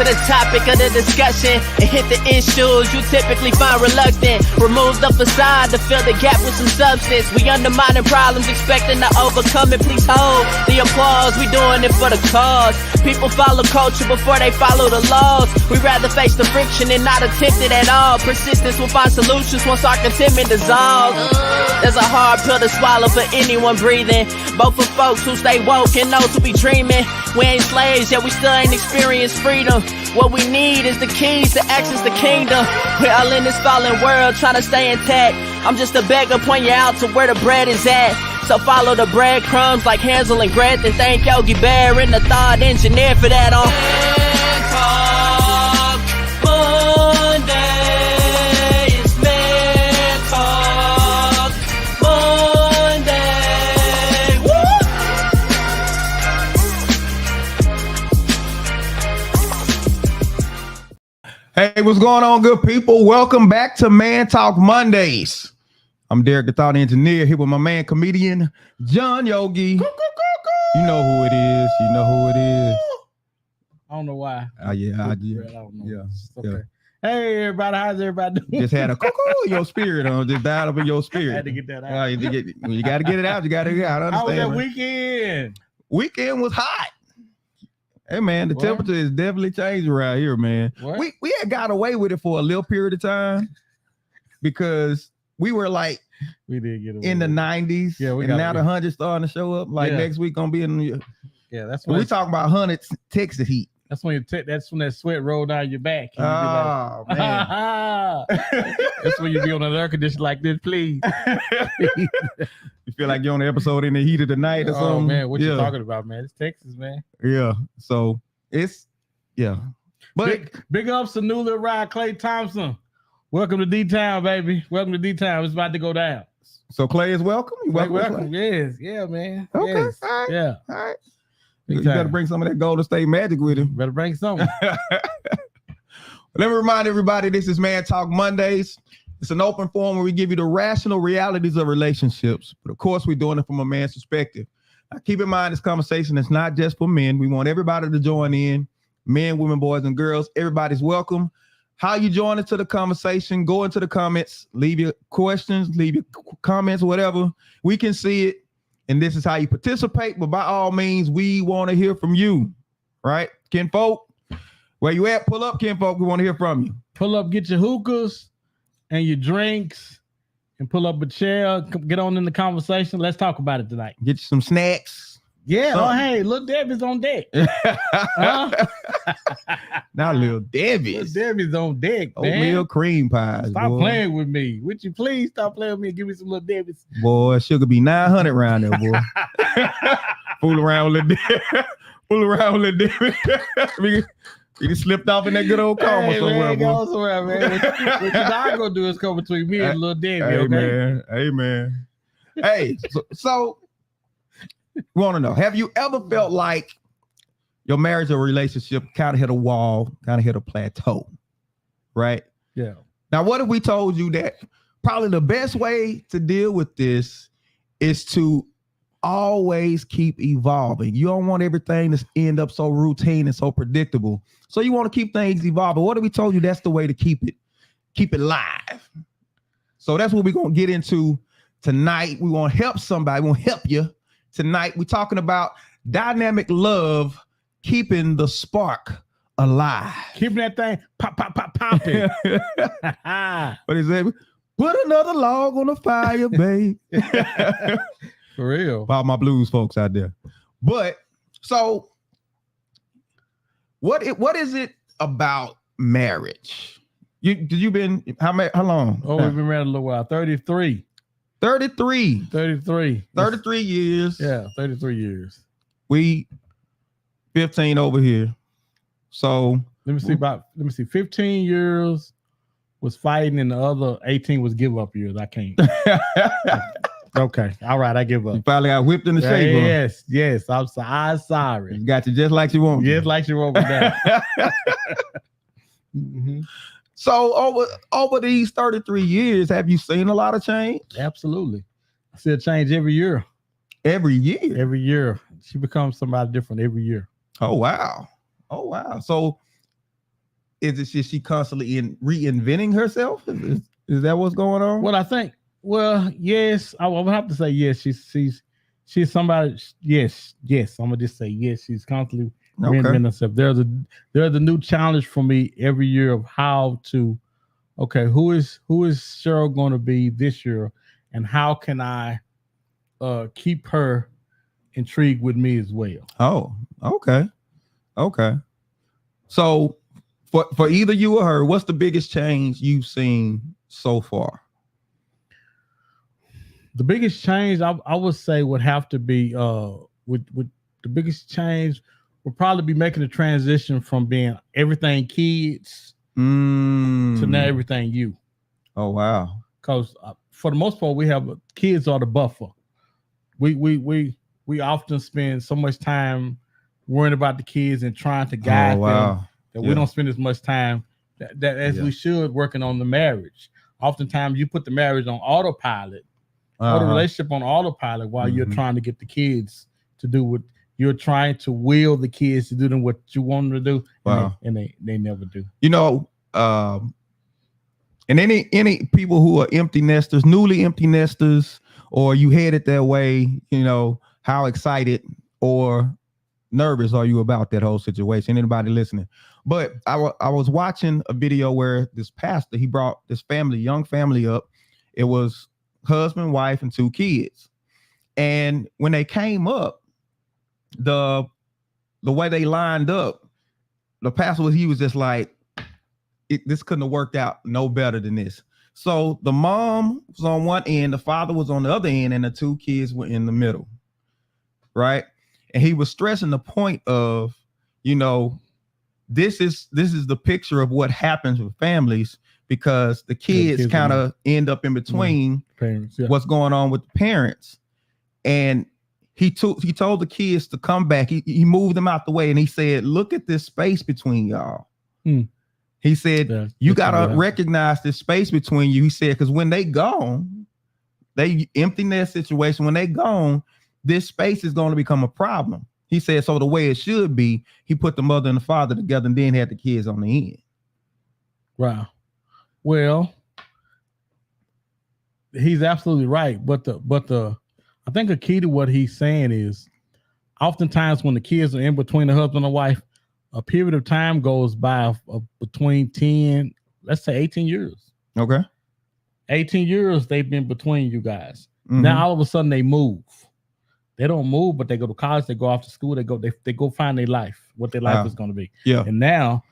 the topic of the discussion and hit the issues you typically find reluctant. Remove the facade to fill the gap with some substance. We undermining problems, expecting to overcome it. Please hold the applause. We doing it for the cause. People follow culture before they follow the laws. We rather face the friction and not attempt it at all. Persistence will find solutions once our contentment dissolves. There's a hard pill to swallow for anyone breathing, both for folks who stay woke and those who be dreaming. We ain't slaves, yet we still ain't experienced freedom. What we need is the keys to access the kingdom. We're all in this fallen world trying to stay intact. I'm just a beggar, point you out to where the bread is at. So follow the breadcrumbs like Hansel and Gretel. Thank Yogi Bear and the thought engineer for that on Hey, what's going on, good people? Welcome back to Man Talk Mondays. I'm Derek, the thought engineer, here with my man, comedian John Yogi. You know who it is. You know who it is. I don't know why. Yeah. I don't know. Yeah. Okay. Yeah. Hey, everybody. How's everybody doing? Just had a cuckoo in your spirit on. Just died up in your spirit. I had to get that out. You got to get it out. You got to get it out. I understand. How was that man. weekend? Weekend was hot. Hey, man, the temperature is definitely changed around here, man. What? We had got away with it for a little period of time because we were like we did get away in the 90s. Yeah, and now the 100s starting to show up. Like next week gonna be in the that's when we talking about 100 Texas heat. That's when that's when that sweat rolled down your back. Oh, like, man. That's when you be on an air conditioner like this, please. You feel like you're on the episode in the heat of the night or something. Oh man, what you talking about, man? It's Texas, man. Yeah. So it's But big ups to newly arrived Clay Thompson. Welcome to D-Town, baby. Welcome to D-Town. It's about to go down. So Clay is welcome. You welcome. Yes. Yeah, man. Okay. Yes. All right. Yeah. All right. You better bring some of that Golden State magic with him. Better bring some. Let me remind everybody, this is Man Talk Mondays. It's an open forum where we give you the rational realities of relationships. But of course, we're doing it from a man's perspective. Now, keep in mind, this conversation is not just for men. We want everybody to join in. Men, women, boys, and girls. Everybody's welcome. How you join into the conversation? Go into the comments. Leave your questions. Leave your comments, whatever. We can see it. And this is how you participate. But by all means, we want to hear from you. Right? Kinfolk, where you at? Pull up, kinfolk. We want to hear from you. Pull up, get your hookahs and your drinks and pull up a chair. Get on in the conversation. Let's talk about it tonight. Get you some snacks. Yeah. Oh, hey, Little Debbie's on deck. Now Little Debbie's. Little Debbie's on deck, man. Oatmeal cream pies. Stop boy. playing with me. Would you please stop playing with me and give me some Little Debbie's? Boy, sugar be 900 around there, boy. Fool around with Little Debbie. Fool around with Little Debbie. You slipped off in that good old coma somewhere, man, go somewhere, man. What you're not gonna do is come between me and Little Debbie. Hey, okay? man. Hey, so want to know, have you ever felt like your marriage or relationship kind of hit a wall, kind of hit a plateau, right? Yeah. Now, what if we told you that probably the best way to deal with this is to always keep evolving? You don't want everything to end up so routine and so predictable. So you want to keep things evolving. What if we told you that's the way to keep it live? So that's what we're going to get into tonight. We want to help somebody. We want to help you. Tonight, we're talking about dynamic love, keeping the spark alive. Keeping that thing popping. What is that? Put another log on the fire, babe. For real. About my blues folks out there. But so what is it about marriage? You've been how long? Oh, we've been married a little while. 33 years. Yeah, 33 years. We 15 over here. So let me see. 15 years was fighting and the other 18 was give up years. I can't. Okay. All right, I give up. You finally got whipped in the shape. Yes. I'm sorry. You got you just like you want. Just like you want me down. Mm-hmm. So over these 33 years, have you seen a lot of change? Absolutely. I see a change every year. Every year? Every year. She becomes somebody different every year. Oh, wow. So is it she constantly reinventing herself? Is that what's going on? Well, I think. Well, yes, I would have to say yes. She's somebody. Yes. I'm gonna just say yes. She's constantly reinventing herself. There's a new challenge for me every year of how to. Okay, who is Cheryl going to be this year, and how can I keep her intrigued with me as well? Oh, okay. So for either you or her, what's the biggest change you've seen so far? The biggest change I would say would have to be with the biggest change would probably be making the transition from being everything kids to now everything you. Oh wow! Because for the most part, we have kids are the buffer. We often spend so much time worrying about the kids and trying to guide them that we don't spend as much time that as we should working on the marriage. Oftentimes, you put the marriage on autopilot, or the relationship on autopilot while you're trying to get the kids to do what you're trying to will the kids to do them what you want them to do. Wow. And they never do. You know, and any people who are empty nesters, newly empty nesters, or you headed that way, you know, how excited or nervous are you about that whole situation? Anybody listening? But I was watching a video where this pastor, he brought this young family up. It was husband, wife, and 2 kids. And when they came up, the way they lined up, the pastor he was just like, this couldn't have worked out no better than this. So the mom was on one end, the father was on the other end, and the 2 kids were in the middle, right? And he was stressing the point of, you know, this is the picture of what happens with families, because the kids kind of end up in between parents, what's going on with the parents. And he told the kids to come back. He moved them out the way, and he said, look at this space between y'all. He said, you got to recognize this space between you. He said, because when they gone, they empty nest situation, when they gone, this space is going to become a problem. He said, so the way it should be, he put the mother and the father together and then had the kids on the end. Wow. Well, he's absolutely right. But I think a key to what he's saying is oftentimes when the kids are in between the husband and wife, a period of time goes by of between 10, let's say 18 years. Okay. 18 years they've been between you guys. Now all of a sudden they move. They don't move, but they go to college, they go off to school, they go find their life, what their life is going to be. Yeah. And now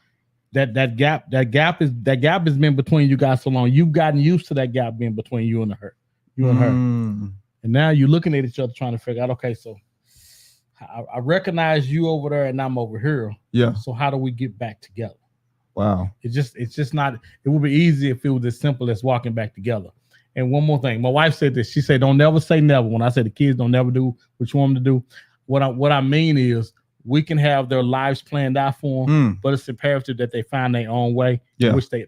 that gap has been between you guys so long. You've gotten used to that gap being between you and her. And now you're looking at each other trying to figure out, okay, so I recognize you over there and I'm over here. Yeah. So how do we get back together? Wow. It's just not, it would be easy if it was as simple as walking back together. And one more thing, my wife said this. She said, "Don't never say never." When I say the kids don't never do what you want them to do, what I mean is we can have their lives planned out for them, but it's imperative that they find their own way, which they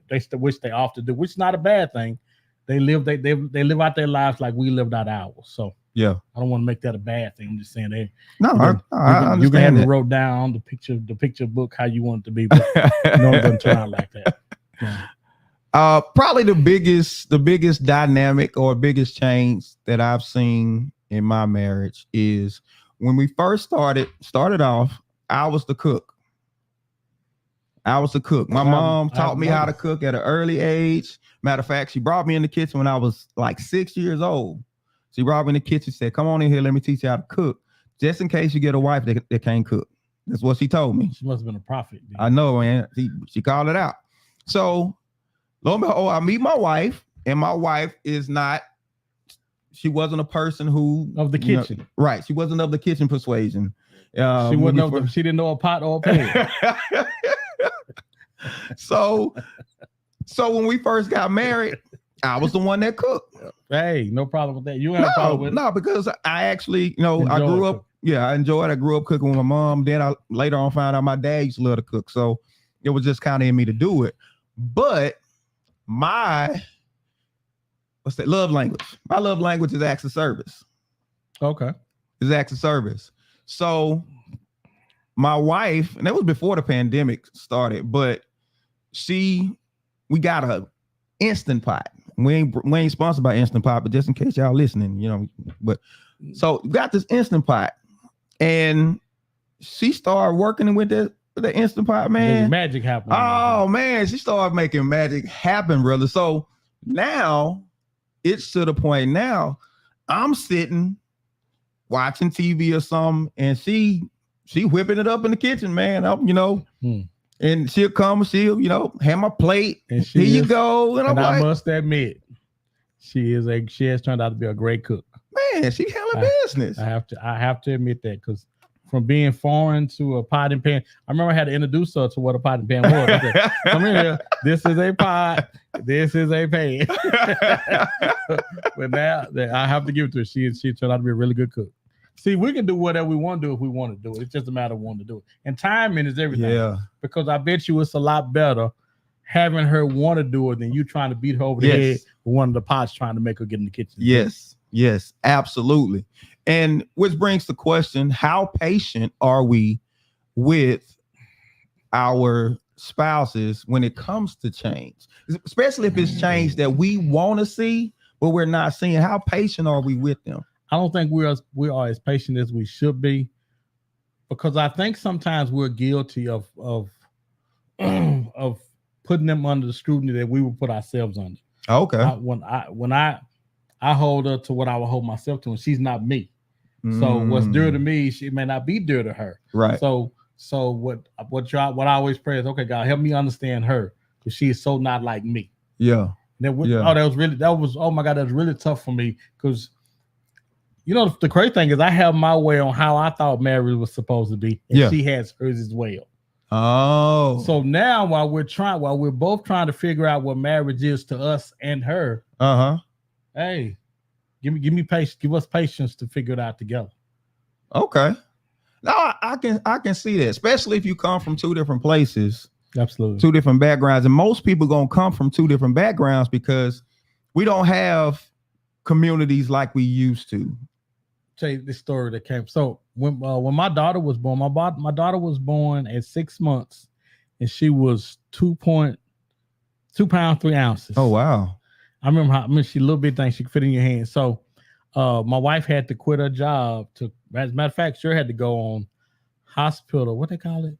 often do, which is not a bad thing. They live out their lives like we lived out ours. So yeah, I don't want to make that a bad thing. I'm just saying that. I understand. You can have it wrote down the picture book how you want it to be, but it doesn't turn out like that. Yeah. Probably the biggest dynamic or biggest change that I've seen in my marriage is when we first started off, I was the cook. My mom taught me how to cook at an early age. Matter of fact, she brought me in the kitchen when I was like 6 years old. She brought me in the kitchen, said, "Come on in here, let me teach you how to cook, just in case you get a wife that can't cook." That's what she told me. She must have been a prophet. Dude. I know, man. She called it out. So lo and behold, I meet my wife, and my wife she wasn't a person who of the kitchen. Right. She wasn't of the kitchen persuasion. She didn't know a pot or a pan. So when we first got married, I was the one that cooked. Hey, no problem with that. You have a problem with it? No, because I actually, I grew up. Yeah, I enjoyed it. I grew up cooking with my mom. Then I later on found out my dad used to love to cook. So it was just kind of in me to do it. But my love language? My love language is acts of service. Okay. Is acts of service. So my wife, and that was before the pandemic started, but we got a Instant Pot. We ain't sponsored by Instant Pot, but just in case y'all listening, you know. But so we got this Instant Pot, and she started working with the Instant Pot, man. Magic happened. Oh man, she started making magic happen, brother. So now it's to the point now I'm sitting watching TV or something, and she whipping it up in the kitchen, man. You know. And she'll come, she'll, you know, have my plate. And here you go. And I must admit, she has turned out to be a great cook. Man, she hella business. I have to admit that, because from being foreign to a pot and pan, I remember I had to introduce her to what a pot and pan was. I said, come here, this is a pot, this is a pan. But now I have to give it to her. She turned out to be a really good cook. See, we can do whatever we want to do if we want to do it. It's just a matter of wanting to do it. And timing is everything. Yeah. Because I bet you it's a lot better having her want to do it than you trying to beat her over the head with one of the pots trying to make her get in the kitchen. Yes, absolutely. And which brings the question, how patient are we with our spouses when it comes to change? Especially if it's change that we want to see, but we're not seeing. How patient are we with them? I don't think we are as patient as we should be, because I think sometimes we're guilty of putting them under the scrutiny that we would put ourselves under. Okay. When I hold her to what I would hold myself to, and she's not me. So what's dear to me, she may not be dear to her. Right. So what I always pray is, okay, God, help me understand her, because she is so not like me. Yeah. Oh my God, that was really tough for me, because you know, the crazy thing is I have my way on how I thought marriage was supposed to be, and she has hers as well. Oh. So now while we're both trying to figure out what marriage is to us and her, hey, give us patience to figure it out together. Okay. No, I can see that, especially if you come from two different places. Absolutely. Two different backgrounds. And most people gonna come from two different backgrounds because we don't have communities like we used to. Tell you this story that came. So when my daughter was born, my daughter was born at 6 months, and she was 2 pounds 3 ounces. Oh wow! I remember she a little bit thing she could fit in your hand. So my wife had to quit her job to. As a matter of fact, she had to go on hospital. What they call it?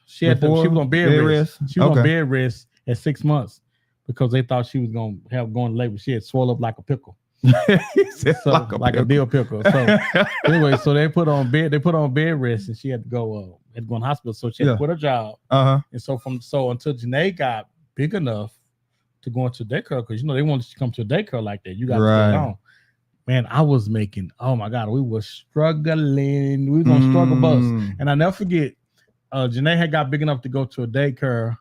She was on bed rest. She was on bed rest at 6 months because they thought she was gonna going to labor. She had swelled up like a pickle. like a dill pickle. So anyway, so they put on bed rest, and she had to go in hospital. So she had to quit her job. And so until Janae got big enough to go into daycare, because you know they wanted to come to a daycare like that. You got to stay home. Man, I was making, oh my God, we were struggling. We was on struggle bus. And I never forget, Janae had got big enough to go to a daycare,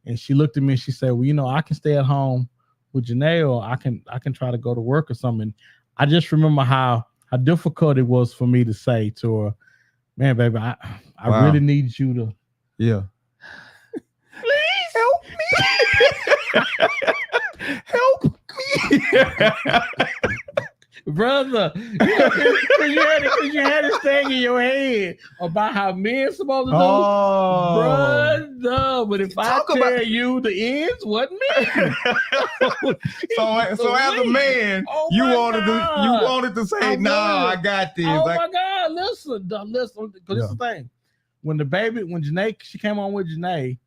and she looked at me and she said, well, you know, I can stay at home with Janae, or I can try to go to work or something. I just remember how difficult it was for me to say to her, man, baby, I really need you to please help me. Help me. Brother, because you had this thing in your head about how men supposed to do. Brother, but if I tell you the ends wasn't me. so as a man, you wanted to say, I got this. Oh my God, listen, because this is the thing. When Janae, she came on with Janae,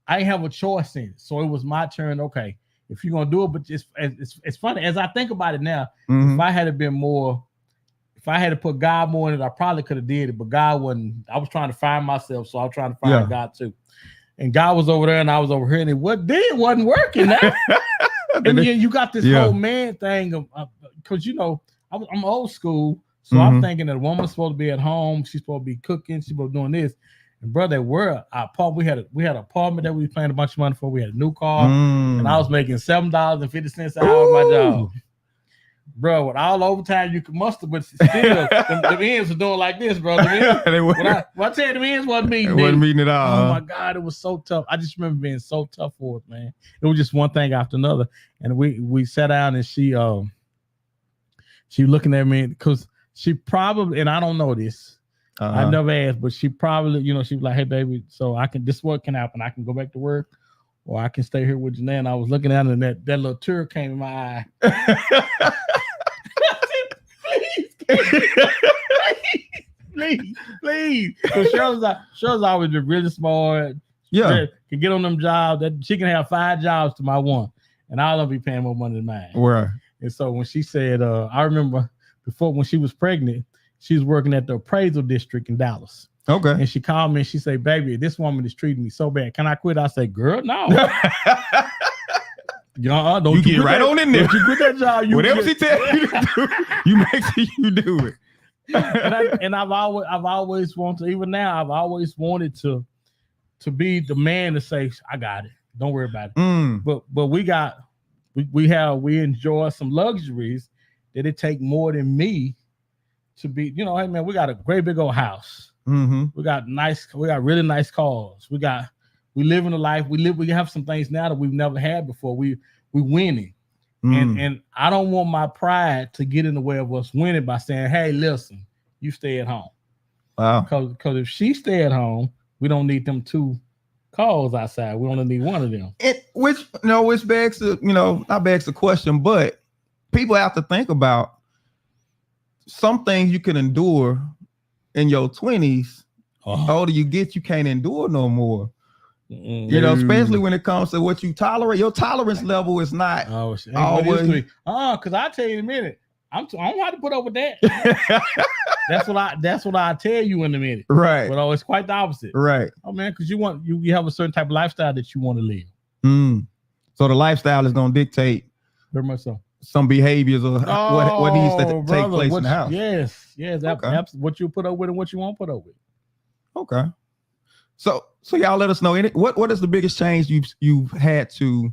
I didn't have a choice in it. So it was my turn. Okay, if you're gonna do it, but it's funny as I think about it now. If I had to put God more in it, I probably could have did it, but God wasn't. I was trying to find myself, so I was trying to find God too. And God was over there, and I was over here, and it wasn't working. Now. And then you got this whole man thing because you know I'm old school, so I'm thinking that a woman's supposed to be at home, she's supposed to be cooking, she's supposed to be doing this. And brother, we had an apartment that we were paying a bunch of money for. We had a new car, and I was making $7.50 an hour at my job. Bro, with all the overtime you could muster, but still, the ends were doing like this, bro. When I tell you the ends wasn't meeting. It wasn't meeting at all. Oh my God, it was so tough. I just remember being so tough for it, man. It was just one thing after another, and we sat down, and she looking at me because she probably, and I don't know this. I never asked, but she probably, she was like, "Hey, baby, so this is what can happen. I can go back to work, or I can stay here with Janae." And I was looking at her, and that little tear came in my eye. Please. So Cheryl's always been really smart. Yeah, can get on them jobs. That she can have 5 jobs to my one, and I'll be paying more money than mine. Right. And so when she said, I remember before when she was pregnant, she was working at the appraisal district in Dallas. Okay. And she called me and she said, "Baby, this woman is treating me so bad. Can I quit?" I said, "Girl, no." Don't you get right on in there. Don't you quit that job. Whatever she tells you to do, you make sure you do it. and I've always wanted to, even now, I've always wanted to be the man to say, "I got it. Don't worry about it." But we enjoy some luxuries that it take more than me to be, hey man, we got a great big old house. We got really nice cars. We live in a life. We have some things now that we've never had before. We winning. And I don't want my pride to get in the way of us winning by saying, "Hey, listen, you stay at home." Wow. Because if she stay at home, we don't need them 2 cars outside. We only need one of them. Which begs not begs the question, but people have to think about some things you can endure in your 20s. Older you get, you can't endure no more. Especially when it comes to what you tolerate. Your tolerance level is not always. Because I'll tell you in a minute. I don't know how to put up with that. That's what I tell you in a minute. Right. But it's quite the opposite. Right. Oh man, because you have a certain type of lifestyle that you want to live. So the lifestyle is gonna dictate very much so some behaviors or what needs to take place in the house. Yes. That's what you put up with and what you won't put up with. Okay. So y'all let us know what is the biggest change you've had to,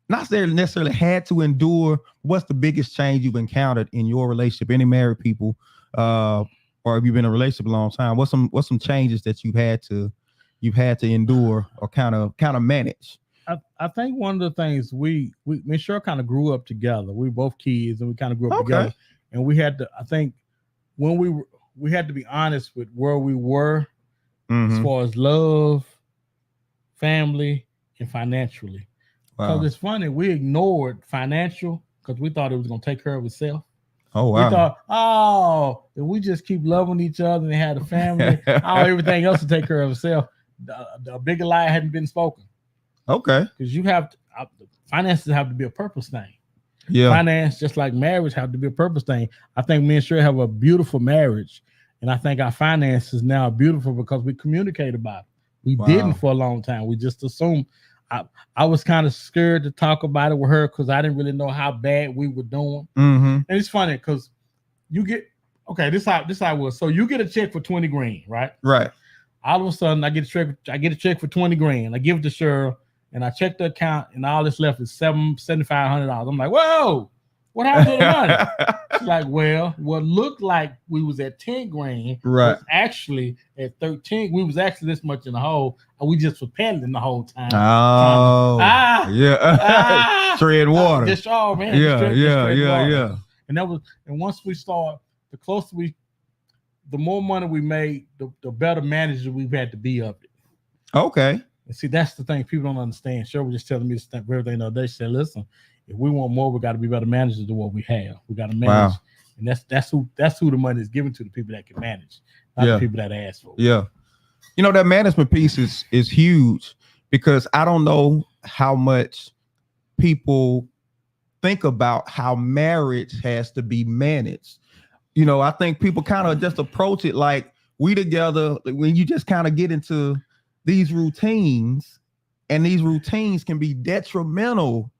not necessarily had to endure. What's the biggest change you've encountered in your relationship? Any married people, or have you been in a relationship a long time? What's some changes that you've had to endure or kind of manage? I think one of the things me and Cheryl kind of grew up together. We were both kids and we kind of grew up together, and we had to. I think when we had to be honest with where we were as far as love, family, and financially. Because it's funny, we ignored financial because we thought it was going to take care of itself. Oh, wow. We thought, if we just keep loving each other and had a family, everything else will take care of itself. The bigger lie hadn't been spoken. Okay. Because finances have to be a purpose thing. Yeah. Finance, just like marriage, have to be a purpose thing. I think me and Cheryl have a beautiful marriage. And I think our finances now are beautiful because we communicate about it. We didn't for a long time. We just assumed. I was kind of scared to talk about it with her because I didn't really know how bad we were doing. And it's funny because you get, this how it was. So you get a check for 20 grand, right? Right. All of a sudden I get a check for 20 grand. I give it to Cheryl and I check the account and all that's left is $7,500. I'm like, whoa, what happened to the money? She's like, well, what looked like we was at 10 grand was actually at 13. We was actually this much in the hole. And we just were paddling the whole time. Tread water. Just all, man. Yeah. And once we start, the more money we made, the better manager we've had to be of it. Okay. And see, that's the thing people don't understand. Cheryl was just telling me this everything the other day. She said, listen, if we want more, we got to be better managers than what we have. We got to manage. Wow. And that's who the money is given to, the people that can manage, not the people that ask for it. Yeah. That management piece is huge because I don't know how much people think about how marriage has to be managed. I think people kind of just approach it like we together when you just kind of get into these routines, and these routines can be detrimental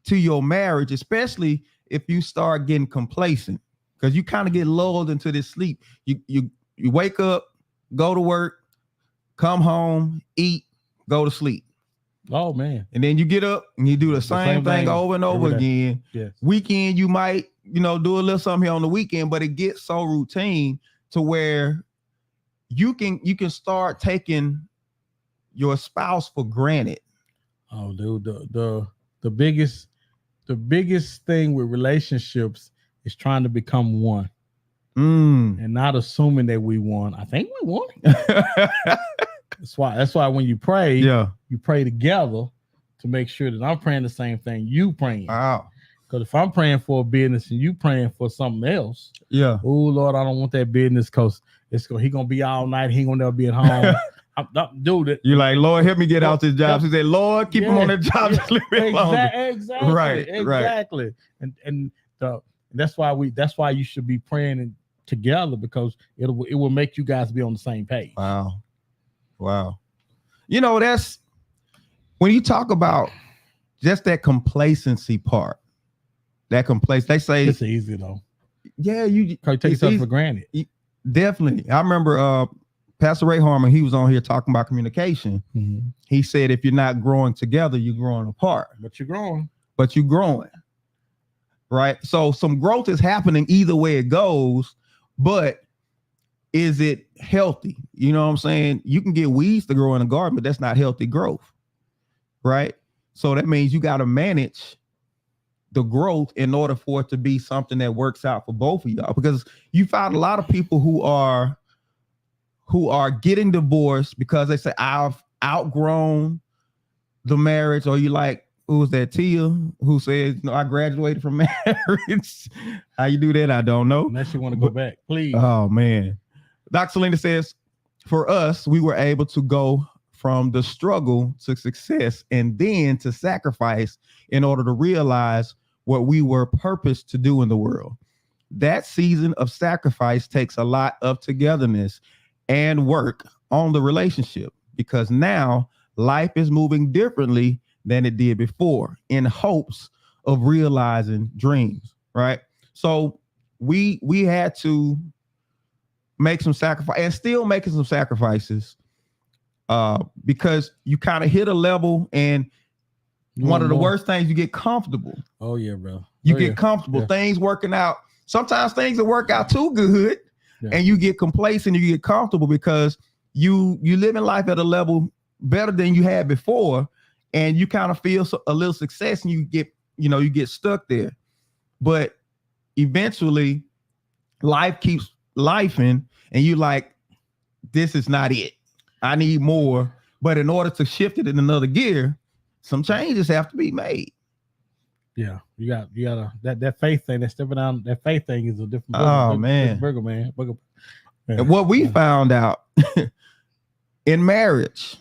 to your marriage, especially if you start getting complacent because you kind of get lulled into this sleep. You wake up, go to work, come home, eat, go to sleep. Oh man. And then you get up and you do the same thing over and over again. Yes. Weekend, you might, do a little something here on the weekend, but it gets so routine to where you can start taking your spouse for granted. Oh, dude, the biggest thing with relationships is trying to become one. and not assuming that we won. I think we won. That's why when you pray, you pray together to make sure that I'm praying the same thing you praying. Wow. Because if I'm praying for a business and you praying for something else, oh Lord, I don't want that business because he gonna be all night. He gonna never be at home. Dude, you like, Lord, help me get out this job. She said, Lord, keep him on that job just a little bit longer. Exactly. Right. And that's why you should be praying together, because it will make you guys be on the same page. Wow. You know, that's when you talk about just that complacency part. They say it's easy though. Yeah, you take yourself for granted. Definitely. I remember Pastor Ray Harmon, he was on here talking about communication. Mm-hmm. He said, if you're not growing together, you're growing apart. But you're growing. Right? So some growth is happening either way it goes, but is it healthy? You know what I'm saying? You can get weeds to grow in a garden, but that's not healthy growth. Right? So that means you got to manage the growth in order for it to be something that works out for both of y'all, because you find a lot of people who are getting divorced because they say, I've outgrown the marriage. Or you like, who was that, Tia, who said, no, I graduated from marriage. How you do that? I don't know. Unless you want to go back, please. Oh man. Dr. Selena says, for us, we were able to go from the struggle to success and then to sacrifice in order to realize what we were purposed to do in the world. That season of sacrifice takes a lot of togetherness and work on the relationship, because now life is moving differently than it did before in hopes of realizing dreams, right? So we had to make some sacrifice and still making some sacrifices because you kind of hit a level, and one of the worst things, you get comfortable. Oh yeah, bro. You get comfortable. Yeah. Things working out. Sometimes things will work out too good, and you get complacent, you get comfortable because you live in life at a level better than you had before, and you kind of feel a little success, and you get stuck there. But eventually, life keeps lifing, and you like, this is not it. I need more. But in order to shift it in another gear, some changes have to be made. Yeah, you gotta that faith thing, that stepping down, that faith thing is a different burger, man. And what we found out in marriage,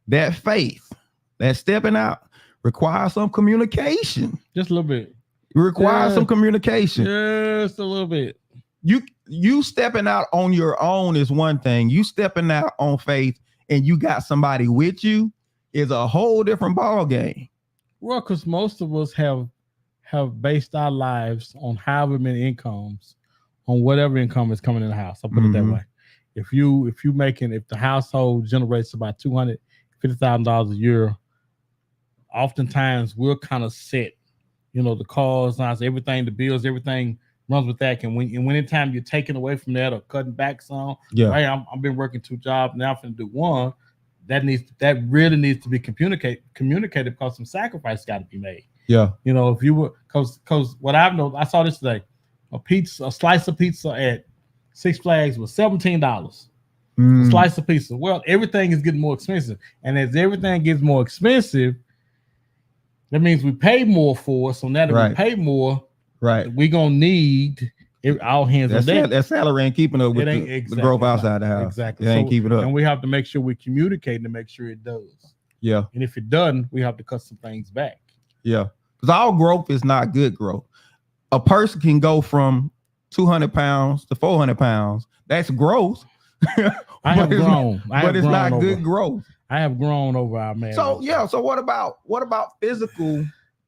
that faith, that stepping out requires some communication. Just a little bit. It requires some communication. Just a little bit. You stepping out on your own is one thing. You stepping out on faith and you got somebody with you is a whole different ball game. Well, because most of us have based our lives on however many incomes, on whatever income is coming in the house. I'll put it that way. If the household generates about $250,000 a year, oftentimes we're kind of set. You know, the cars, everything, the bills, everything runs with that. And when anytime you're taking away from that or cutting back some, right? I've been working 2 jobs, now I'm finna do 1. That really needs to be communicated because some sacrifice got to be made. Yeah. You know, if you were, because what I've known, I saw this today, a slice of pizza at Six Flags was $17. A slice of pizza. Well, everything is getting more expensive. And as everything gets more expensive, that means we pay more for it. So now that we pay more, we're going to need all hands on deck. That salary ain't keeping up with the growth outside the house. Exactly. It ain't keeping up. And we have to make sure we're communicating to make sure it does. Yeah. And if it doesn't, we have to cut some things back. Yeah. Because all growth is not good growth. A person can go from 200 pounds to 400 pounds. That's growth. I have grown. But it's not good growth. I have grown over our marriage. So what about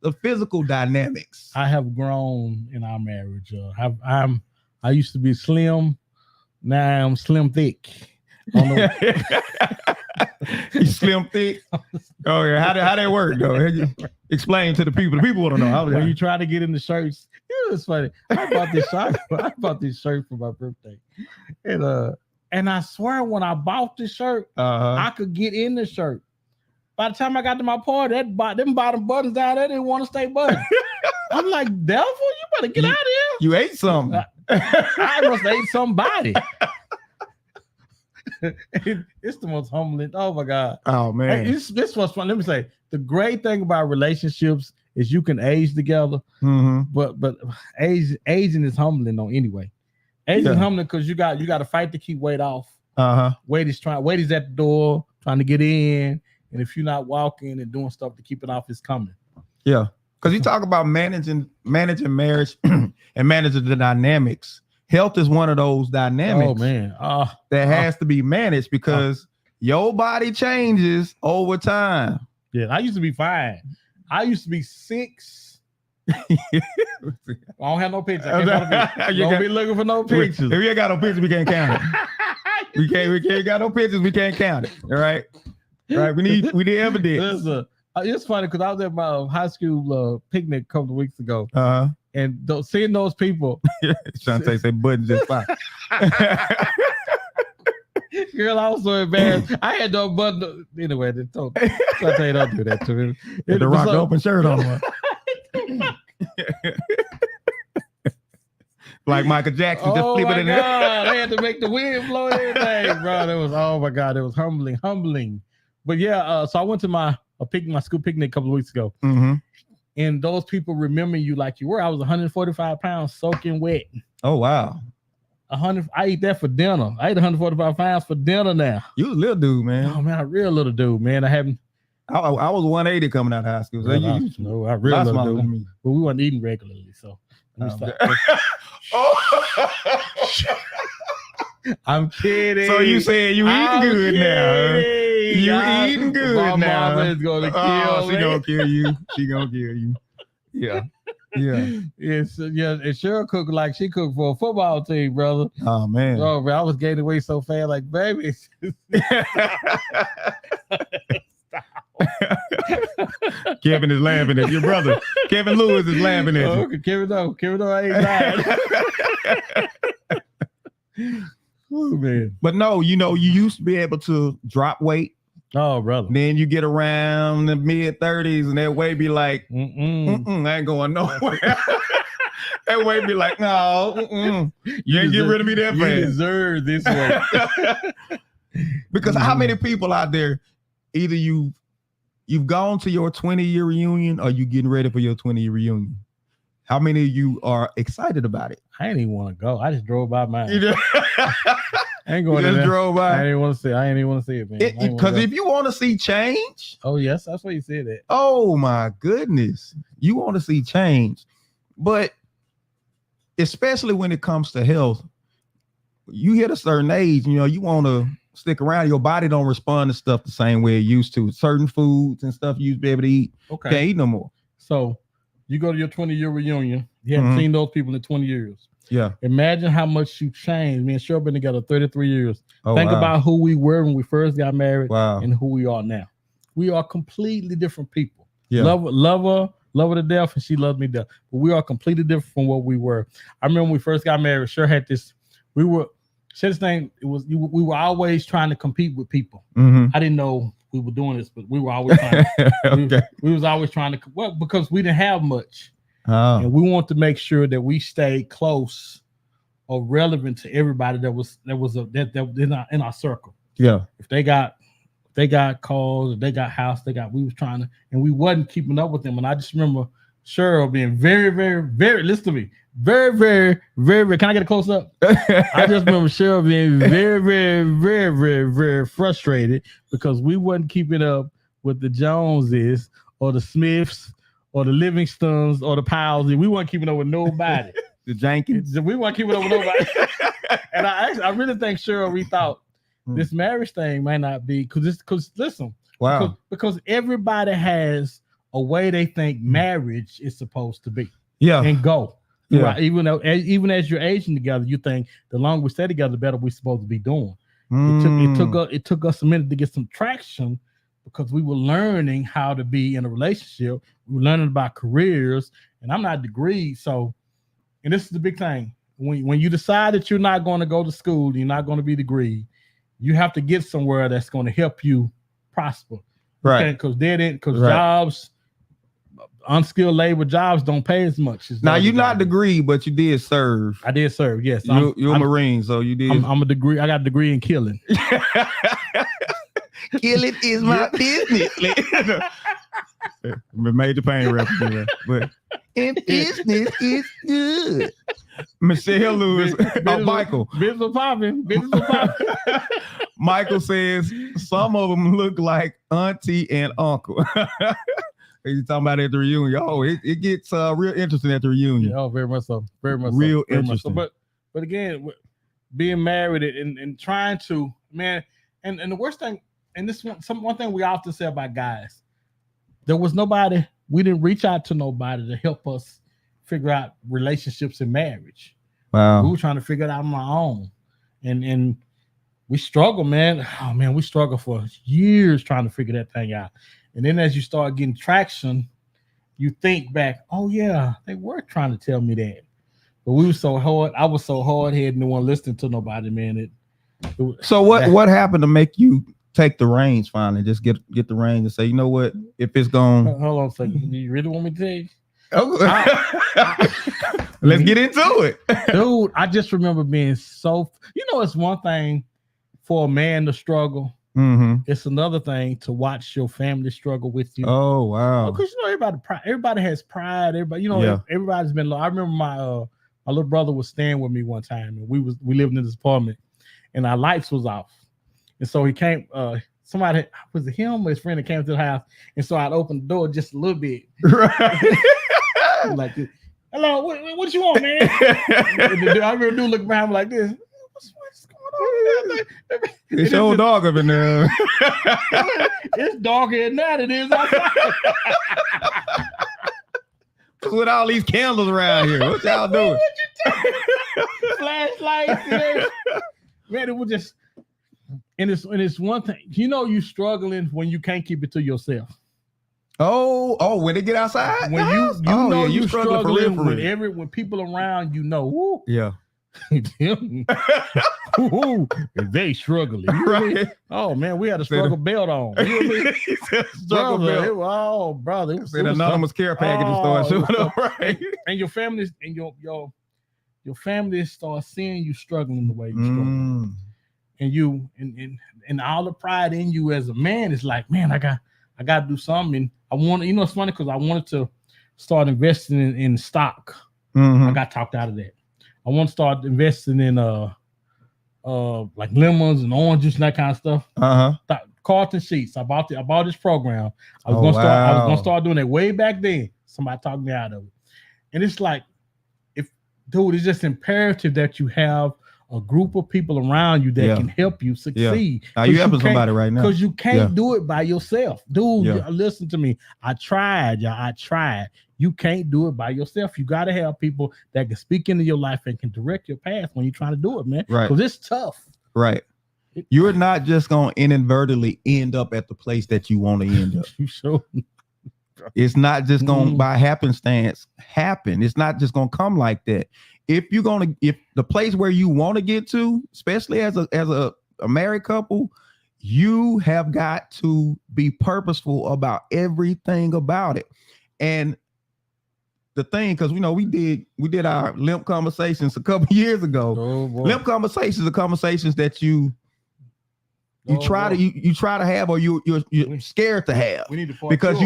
the physical dynamics? I have grown in our marriage. I used to be slim. Now I'm slim thick. You slim thick. Oh yeah. How that work though? Explain to the people. The people want to know. When you try to get in the shirts, it's funny. I bought this shirt for my birthday, and I swear when I bought this shirt, I could get in the shirt. By the time I got to my party, them bottom buttons down there didn't want to stay buttoned. I'm like, devil, you better get out of here. You ate something. I must have ate somebody. It's the most humbling. Oh my God. Oh man. Hey, this was fun. Let me say, the great thing about relationships is you can age together, but aging is humbling though anyway. Aging is humbling because you got to fight to keep weight off. Weight is at the door trying to get in, and if you're not walking and doing stuff to keep it off, it's coming. Yeah, because you talk about managing marriage and managing the dynamics. Health is one of those dynamics. Oh man, that has to be managed because your body changes over time. Yeah, I used to be fine. I used to be 6. I don't have no pictures. Don't be looking for no pictures. If you ain't got no pictures, we can't count it. We can't got no pictures. We can't count it. All right. Right. We need evidence. It's funny because I was at my high school picnic a couple of weeks ago. And seeing those people. Shantae said buttons just fine. Girl, I was so embarrassed. I had no button. Anyway, Shantae don't do that to me. The rock open shirt on. Like Michael Jackson, just flip it in there. I had to make the wind blow everything, bro. It was, oh my God, it was humbling. But yeah, so I went to my school picnic a couple of weeks ago. And those people remember you like you were. I was 145 pounds soaking wet. Oh, wow. 100. I eat that for dinner. I ate 145 pounds for dinner now. You a little dude, man. Oh, man, a real little dude, man. I was 180 coming out of high school. So I really little dude. But we weren't eating regularly, so. I'm kidding. So you saying you eating good now? You eating good now? My mama is gonna kill me. She gonna kill you. She gonna kill you. Yeah. And Cheryl cooked like she cooked for a football team, brother. Oh man. Oh man, I was gaining weight so fast, like baby. Kevin is laughing at your brother. Kevin Lewis is laughing at you. Okay, Kevin, no, I ain't lying. Oh man. But no, you used to be able to drop weight. Oh, brother. Then you get around the mid-30s and that weight be like, I ain't going nowhere. That weight be like, no, you ain't get rid of me that fast. You deserve this weight. Because how many people out there, either you've gone to your 20-year reunion or you getting ready for your 20-year reunion? How many of you are excited about it? I didn't even want to go. I just drove by mine. I ain't going. You just drove by. I ain't want to see. I ain't even want to see it, man. Because if you want to see change. Oh yes, that's why you said that. Oh my goodness, you want to see change, but especially when it comes to health, you hit a certain age. You want to stick around. Your body don't respond to stuff the same way it used to. Certain foods and stuff you used to be able to eat. Okay. Can't eat no more. So you go to your 20-year reunion. You haven't seen those people in 20 years. Yeah. Imagine how much you changed. Me and Cheryl been together 33 years. Think about who we were when we first got married and who we are now. We are completely different people. Yeah. Love her to death, and she loves me to death. But we are completely different from what we were. I remember when we first got married, Cheryl had this. We were always trying to compete with people. I didn't know we were doing this, but we were always trying we was always trying to, because we didn't have much. And we want to make sure that we stay close or relevant to everybody that was in our circle. Yeah. If they got cars, if they got house, we was trying to, and we wasn't keeping up with them. And I just remember Cheryl being very, very, very, listen to me, very, very, very, very, can I get a close up? I just remember Cheryl being very, very, very, very, very frustrated because we wasn't keeping up with the Joneses or the Smiths or the Livingstons or the Powells. We weren't keeping up with nobody. The Jenkins. We weren't keeping up with nobody. And I really think Cheryl, we thought this marriage thing might not be because listen, because everybody has a way they think marriage is supposed to be. Yeah. And go. Yeah. Right. Even as you're aging together, you think the longer we stay together, the better we're supposed to be doing. It took us a minute to get some traction because we were learning how to be in a relationship. We were learning about careers, and I'm not degreed. So, and this is the big thing. When you decide that you're not going to go to school, you're not going to be degreed, you have to get somewhere that's going to help you prosper. Right. Because jobs, unskilled labor jobs don't pay as much. Now you're not degree, but you did serve. I did serve. Yes, you're a Marine, so you did. I'm a degree. I got a degree in killing. Killing is my business. Major pain reference, but in business is good. Michelle Lewis, Michael. Business was popping. Michael says some of them look like auntie and uncle. He's talking about at the reunion. Oh, it gets real interesting at the reunion. Oh, very much so. Very much real so. Very interesting. Much so. But again, being married and trying to, man, and the worst thing, and this one thing we often say about guys, there was nobody, we didn't reach out to nobody to help us figure out relationships in marriage. Wow. We were trying to figure it out on our own. And we struggle, man. Oh man, we struggled for years trying to figure that thing out. And then as you start getting traction, you think back, oh yeah, they were trying to tell me that. But we were so hard, I was so hard-headed and no one listening to nobody, man. So what happened to make you take the reins finally? Just get the reins and say, you know what? If it's gone. Hold on a second. Do you really want me to tell you? Let's get into it. Dude, I just remember being so, it's one thing for a man to struggle. Mm-hmm. It's another thing to watch your family struggle with you. Oh, wow. Because everybody has pride. Everybody, everybody's been low. I remember my little brother was staying with me one time, and we lived in this apartment, and our lights was off. And so he came, somebody, was it him or his friend that came to the house? And so I'd open the door just a little bit. Right. Like, hello, what you want, man? I remember dude looking behind me like this. What's going on? It's your dog up in there. It's darker at night than it is outside. With all these candles around here, what y'all doing? Flashlights, man, it was just, and it's one thing, you struggling when you can't keep it to yourself. Oh, when they get outside, when you struggling for real. when people around woo, yeah. They struggling. Right. Oh man, we had a struggle belt on. Struggle belt. Oh, brother. It was anonymous care package started showing up, right? And your family and your family start seeing you struggling the way you struggle. And you and all the pride in you as a man is like, man, I got to do something. I want, it's funny because I wanted to start investing in stock. Mm-hmm. I got talked out of that. I want to start investing in like lemons and oranges and that kind of stuff. Carton sheets. I bought this program. I was gonna start doing that way back then. Somebody talked me out of it. And it's like, it's just imperative that you have a group of people around you that can help you succeed. Now you helping somebody right now. Because you can't do it by yourself. Dude, listen to me. I tried, y'all. I tried. You can't do it by yourself. You got to have people that can speak into your life and can direct your path when you're trying to do it, man. Right. Because it's tough. Right. You're not just going to inadvertently end up at the place that you want to end up. You sure? It's not just going to by happenstance happen. It's not just going to come like that. If the place where you want to get to, especially as a married couple, you have got to be purposeful about everything about it. And the thing, because we did our limp conversations a couple years ago. Limp conversations are conversations that you try to have, or you're scared to have, because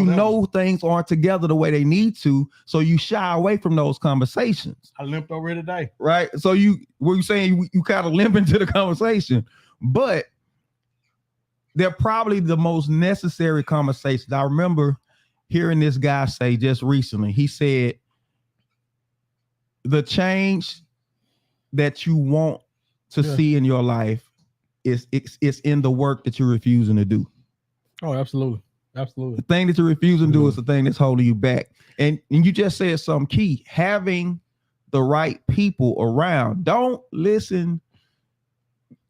things aren't together the way they need to, so you shy away from those conversations. I limped over today, right? So you saying you kind of limp into the conversation, but they're probably the most necessary conversations. I remember hearing this guy say just recently. He said, the change that you want to see in your life it's in the work that you're refusing to do. Oh, absolutely. The thing that you're refusing to do is the thing that's holding you back. And you just said something key: having the right people around. Don't listen.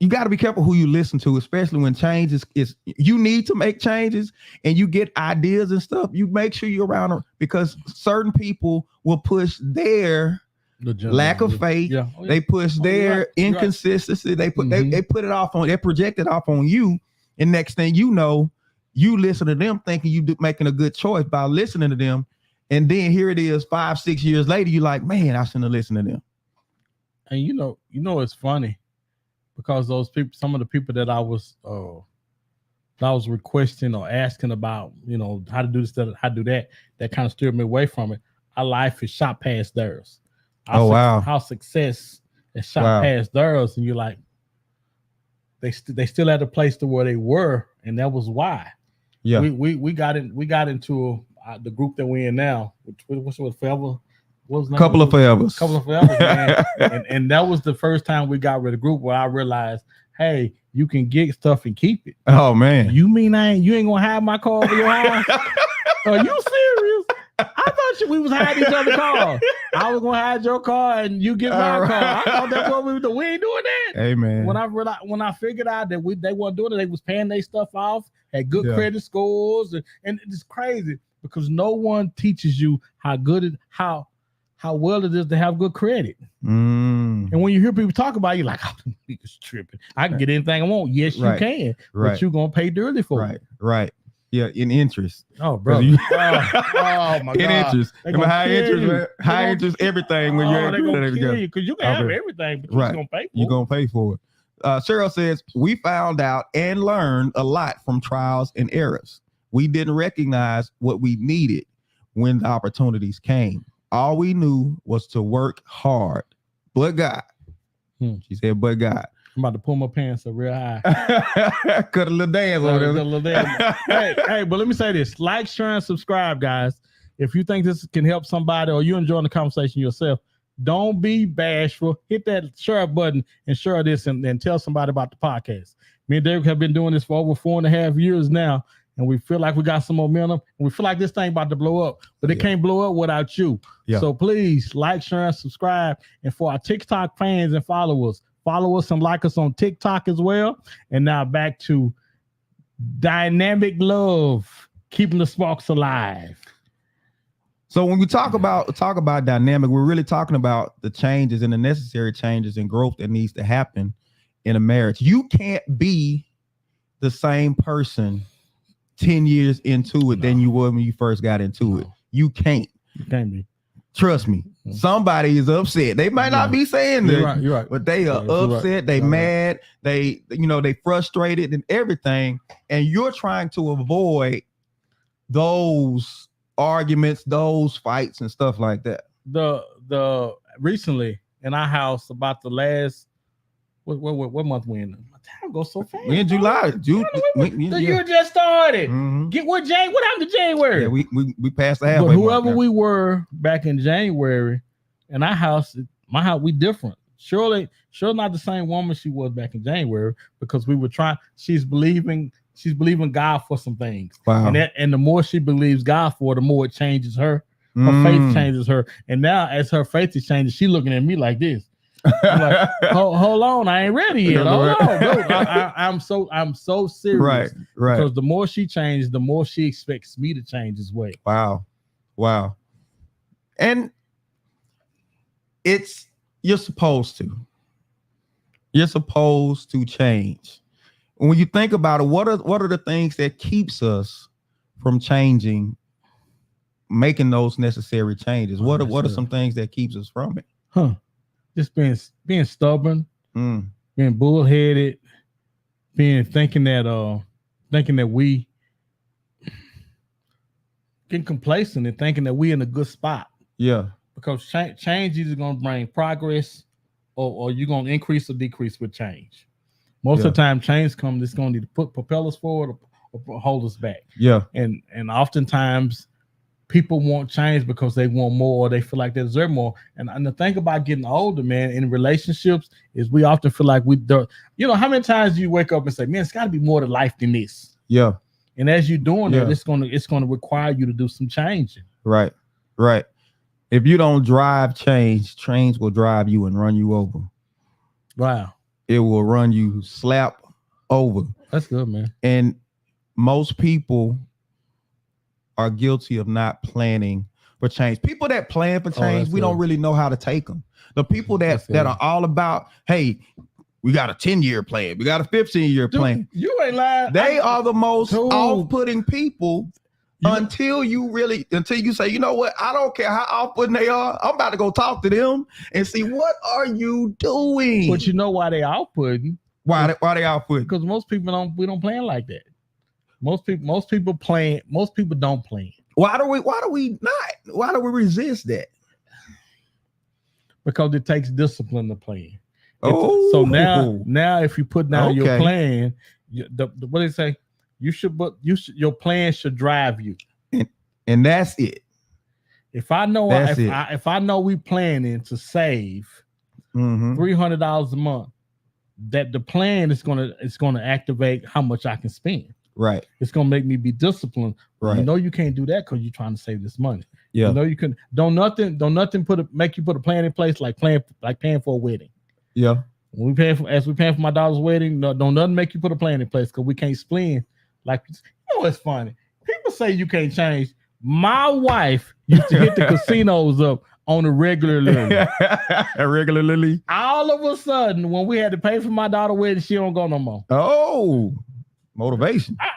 You got to be careful who you listen to, especially when change is you need to make changes and you get ideas and stuff. You make sure you're around them, because certain people will push their lack of faith. They push their inconsistency. They put they put it off on, they project it off on you. And next thing you know, you listen to them thinking you making a good choice by listening to them. And then here it is 5-6 years later, you're like, man, I shouldn't have listened to them. And you know, it's funny because those people, some of the people that I was requesting or asking about, you know, how to do this, how to do that, that kind of steered me away from it. Our life is shot past theirs. Our success is shot past theirs, and you're like, they still had a place to where they were, and that was why. Yeah, we got into the group that we're in now, which was Forever. What was the name? Couple of Forevers, man. and that was the first time we got rid of the group where I realized, hey, you can get stuff and keep it. Oh man, you mean you ain't gonna hide my car over your house? Are you serious? I thought we was hiding each other's car. I was gonna hide your car and you get my car. I thought that's what we were doing. We ain't doing that. Hey man. When I figured out that they weren't doing it, they was paying their stuff off, had good credit scores, and it's crazy because no one teaches you how well it is to have good credit. And when you hear people talk about it, you're like, oh, niggas tripping. I can get anything I want. Yes, you can. But you're gonna pay dearly for it. Right. Yeah, in interest. Oh, bro. Oh my God. In interest. High interest, man. High interest, everything when you're they're gonna kill you because you can have everything, but you're gonna pay for it. You're gonna pay for it. Cheryl says, we found out and learned a lot from trials and errors. We didn't recognize what we needed when the opportunities came. All we knew was to work hard. But God. She said, but God. I'm about to pull my pants up real high. Cut a little dance over there. Hey, but let me say this. Like, share, and subscribe, guys. If you think this can help somebody or you're enjoying the conversation yourself, don't be bashful. Hit that share button and share this and tell somebody about the podcast. Me and Derek have been doing this for over 4.5 years now, and we feel like we got some momentum, and we feel like this thing about to blow up, but it can't blow up without you. So please like, share, and subscribe. And for our TikTok fans and followers, follow us and like us on TikTok as well. And now back to dynamic love, keeping the sparks alive. So when we talk about dynamic, we're really talking about the changes and the necessary changes and growth that needs to happen in a marriage. You can't be the same person 10 years into it than you were when you first got into it. You can't. You can't be. Trust me. Somebody is upset. They might not be saying that, you're right. but they are upset. They mad. They frustrated and everything. And you're trying to avoid those arguments, those fights and stuff like that. The recently in our house about the last what month we in? My time goes so fast. We in July. The year just started. Get what happened to January? Yeah, we passed the halfway. But whoever we were back in January, in our house, my house, we different. Surely not the same woman she was back in January because we were trying. She's believing God for some things. Wow. And the more she believes God for, the more it changes her. Her faith changes her. And now as her faith is changing, she's looking at me like this. I'm like, hold on, I ain't ready yet. Hold on, bro. I'm so serious. Right. Because the more she changes, the more she expects me to change as well. Wow. And you're supposed to change. When you think about it, what are the things that keeps us from changing, making those necessary changes? What are some things that keeps us from it? Just being stubborn, being bullheaded, thinking that we getting complacent and thinking that we in a good spot. Yeah. Because change is going to bring progress, or you're going to increase or decrease with change. Most of the time, change comes, it's going to either propel us forward or hold us back. Yeah. And oftentimes, people want change because they want more or they feel like they deserve more. And the thing about getting older, man, in relationships is we often feel like how many times do you wake up and say, man, it's got to be more to life than this. Yeah. And as you're doing that, it's going to require you to do some changing. Right. If you don't drive change, trains will drive you and run you over. Wow. It will run you slap over. That's good, man. And most people are guilty of not planning for change. People that plan for change, we don't really know how to take them. The people that are all about, hey, we got a 10-year plan. We got a 15-year plan. You ain't lying. They are the most off-putting people until you say, you know what, I don't care how off-putting they are, I'm about to go talk to them and see what are you doing. But you know why they off-putting? Why they off-putting? Because most people don't plan like that. Most people don't plan. Why do we resist that? Because it takes discipline to plan. So now if you put down your plan, what they say, your plan should drive you. And that's it. If I know we planning to save $300 a month, that the plan is gonna activate how much I can spend. Right. It's gonna make me be disciplined. Right. You know you can't do that because you're trying to save this money. Yeah. You know you can don't nothing make you put a plan in place like paying for a wedding. Yeah. When we paying for my daughter's wedding, don't nothing make you put a plan in place because we can't spend like, you know what's funny? People say you can't change. My wife used to hit the casinos up on a regularly. All of a sudden, when we had to pay for my daughter's wedding, she don't go no more. Oh, motivation. I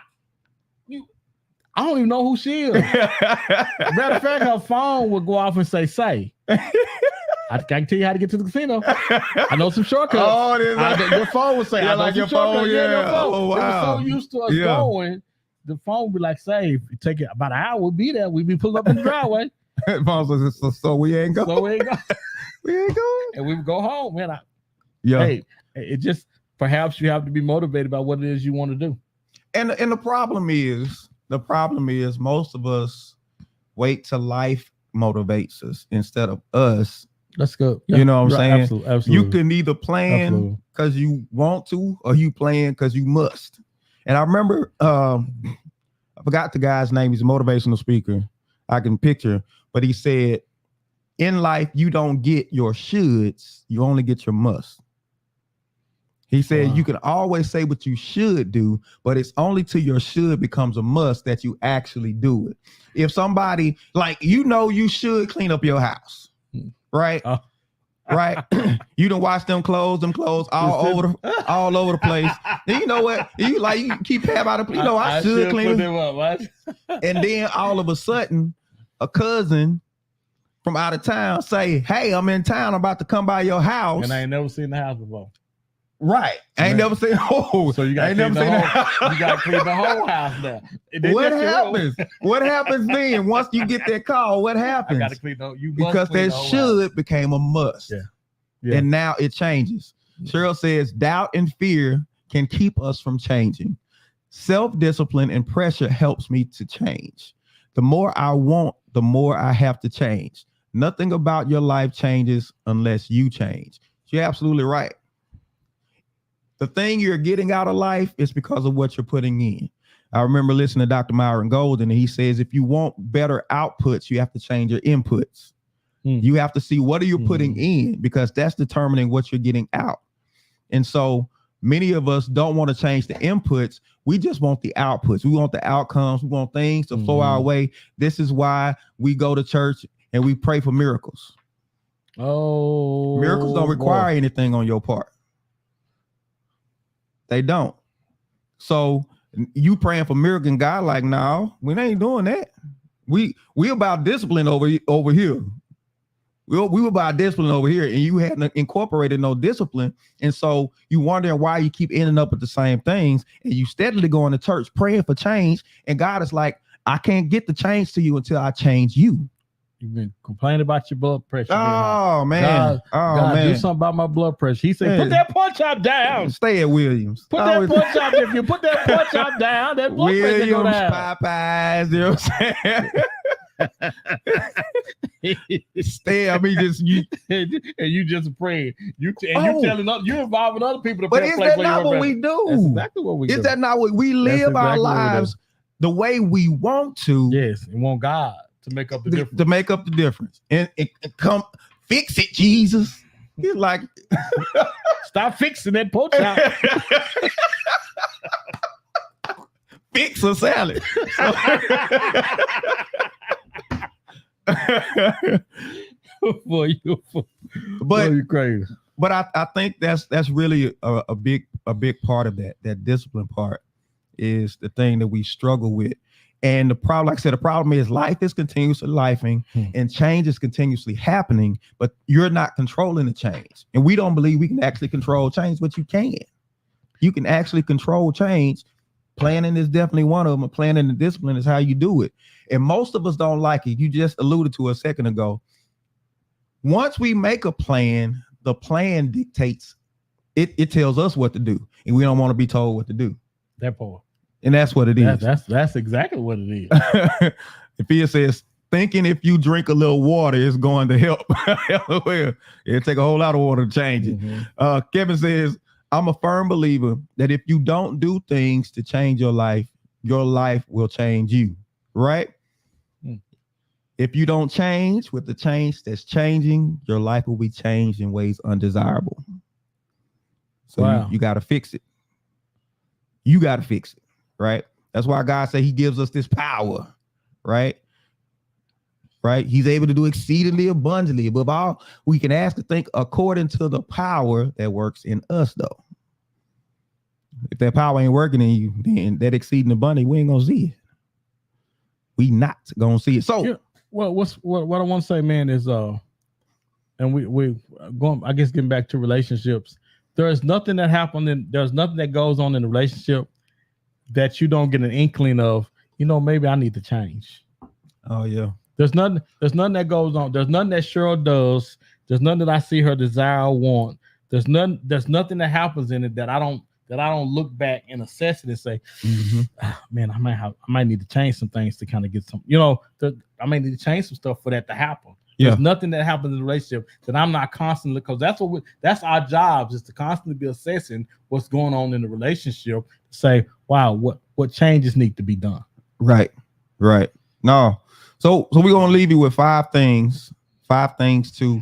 don't even know who she is. Matter of fact, her phone would go off and say. I can tell you how to get to the casino. I know some shortcuts. Oh, your phone would say, yeah, I know like some shortcuts. Yeah. Oh, wow. It was so used to us going, the phone would be like, say, take it about an hour, we'll be there. We'd be pulled up in the driveway. So we ain't going. We ain't going. And we would go home, man. Hey, it just, perhaps you have to be motivated by what it is you want to do. And the problem is most of us wait till life motivates us instead of us. Let's go. Yeah, you know what I'm saying? Absolutely. You can either plan because you want to, or you plan because you must. And I remember, I forgot the guy's name. He's a motivational speaker. I can picture, but he said, in life, you don't get your shoulds. You only get your musts. He said, you can always say what you should do, but it's only till your should becomes a must that you actually do it. If somebody, like, you should clean up your house, right? Right? You done wash them clothes all over the place. Then you know what? You keep tab out of, I should clean them up, right? And then all of a sudden, a cousin from out of town say, hey, I'm in town, I'm about to come by your house. And I ain't never seen the house before. Right. I ain't never seen so you got to clean the whole house now. What happens? What happens then? Once you get that call, what happens? I got to clean because that should became a must. Yeah. And now it changes. Cheryl says doubt and fear can keep us from changing. Self-discipline and pressure helps me to change. The more I want, the more I have to change. Nothing about your life changes unless you change. You're absolutely right. The thing you're getting out of life is because of what you're putting in. I remember listening to Dr. Myron Golden, and he says, if you want better outputs, you have to change your inputs. You have to see what are you putting in, because that's determining what you're getting out. And so many of us don't want to change the inputs. We just want the outputs. We want the outcomes. We want things to flow our way. This is why we go to church and we pray for miracles. Oh, miracles don't require anything on your part. They don't. So you praying for miracle, and God like, no, we ain't doing that. We about discipline over here. We about discipline over here, and you hadn't incorporated no discipline. And so you wondering why you keep ending up with the same things, and you steadily going to church praying for change. And God is like, I can't get the change to you until I change you. You've been complaining about your blood pressure. Oh, man. God, do something about my blood pressure. He said, put that pork chop down. Stay at Williams. Put that pork chop. If you put that pork chop down, that blood pressure go down. Popeyes, you know what I'm saying? Stay, I mean, and you just praying. You telling up, you involving other people to pray. But is that not what we do? That's exactly what we do. Is that not what we live our lives the way we want to? Yes, and want God to make up the difference. To make up the difference. And come fix it, Jesus. He's like, stop fixing that pork chop. Fix a salad. Boy, you're crazy. But I think that's really a big part of that discipline part is the thing that we struggle with. And the problem, like I said, the problem is life is continuously lifing and change is continuously happening, but you're not controlling the change. And we don't believe we can actually control change, but you can. You can actually control change. Planning is definitely one of them. And planning and discipline is how you do it. And most of us don't like it. You just alluded to a second ago. Once we make a plan, the plan dictates, it tells us what to do. And we don't want to be told what to do. That part. And that's what it is. That's exactly what it is. If says, thinking if you drink a little water is going to help. Well, it'll take a whole lot of water to change it. Kevin says, I'm a firm believer that if you don't do things to change your life will change you, right? If you don't change with the change that's changing, your life will be changed in ways undesirable. So you got to fix it. You got to fix it, right? That's why God said he gives us this power, right? Right? He's able to do exceedingly abundantly above all we can ask to think according to the power that works in us, though. If that power ain't working in you, then that exceeding abundantly, we ain't gonna see it. We not gonna see it. So, yeah. Well, what I want to say, man, is and we going, I guess, getting back to relationships. There's nothing that happened, there's nothing that goes on in the relationship that you don't get an inkling of. Maybe I need to change. Oh yeah. There's nothing that goes on. There's nothing that Cheryl does. There's nothing that I see her desire or want. There's nothing that happens in it that I don't look back and assess it and say, man, I might need to change some things to kind of get some, I might need to change some stuff for that to happen. Yeah. There's nothing that happens in the relationship that I'm not constantly, because that's our jobs, is to constantly be assessing what's going on in the relationship to say, wow, what changes need to be done. Right. No. So we're going to leave you with 5 things to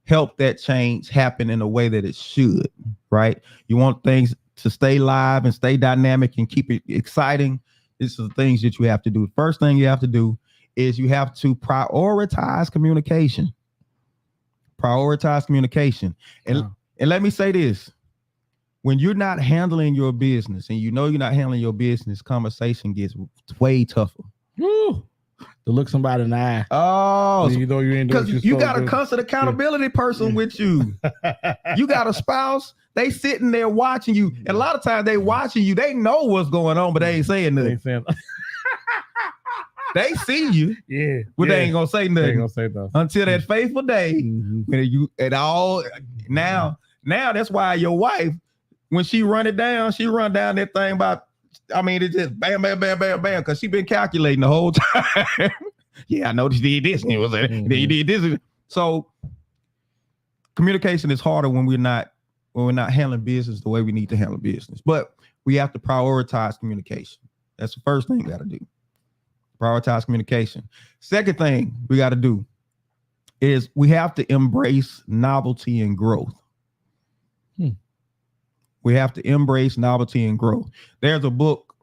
help that change happen in a way that it should, right? You want things to stay live and stay dynamic and keep it exciting. These are the things that you have to do. First thing you have to do is you have to prioritize communication. And let me say this. When you're not handling your business and you're not handling your business, conversation gets way tougher. Woo. To look somebody in the eye. Oh, because you got a constant accountability person with you. You got a spouse. They sitting there watching you. And a lot of times they watching you. They know what's going on, but they ain't saying nothing. They see you. Yeah. But they ain't gonna say nothing. They ain't gonna say nothing. Until that fateful day. When you at all now that's why your wife, when she run down that thing about, it's just bam, bam, bam, bam, bam, because she been calculating the whole time. Yeah, I noticed you did this, and it was then you did this. So communication is harder when we're not handling business the way we need to handle business. But we have to prioritize communication. That's the first thing we got to do. Prioritize communication. Second thing we got to do is we have to embrace novelty and growth. We have to embrace novelty and growth. There's a book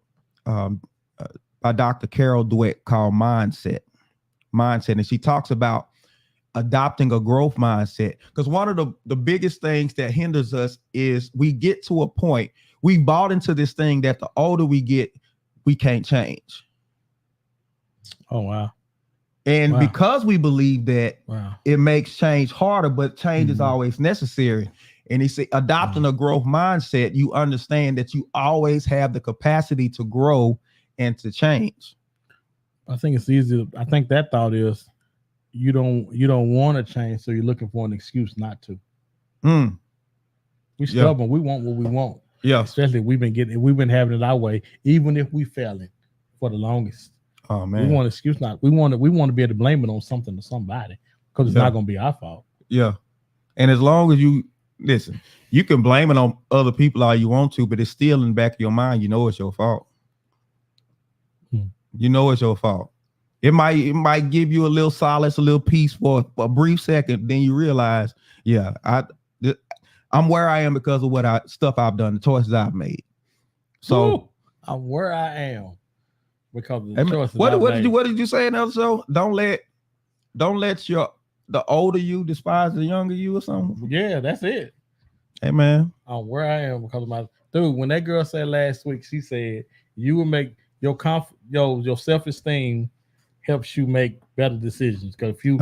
by Dr. Carol Dweck called Mindset. And she talks about adopting a growth mindset. Because one of the biggest things that hinders us is we get to a point, we bought into this thing that the older we get, we can't change. Oh, wow. And because we believe that, it makes change harder, but change is always necessary. And he said, adopting a growth mindset, you understand that you always have the capacity to grow and to change. I think it's easy. I think that thought is you don't want to change, so you're looking for an excuse not to. We stubborn. We want what we want. Yeah. Especially we've been having it our way, even if we failing for the longest. Oh man. We want an excuse not. We want to be able to blame it on something or somebody, because it's not going to be our fault. Yeah. And as long as listen, you can blame it on other people all you want to, but it's still in the back of your mind. You know it's your fault. You know it's your fault. It might give you a little solace, a little peace for a brief second. Then you realize, I'm where I am because of stuff I've done, the choices I've made. So I'm where I am because of the choices. What did you say in the other show? Don't let the older you despise the younger you or something. Yeah, that's it. Hey man, I'm where I am because of my dude. When that girl said last week, she said your your self-esteem helps you make better decisions. Because if you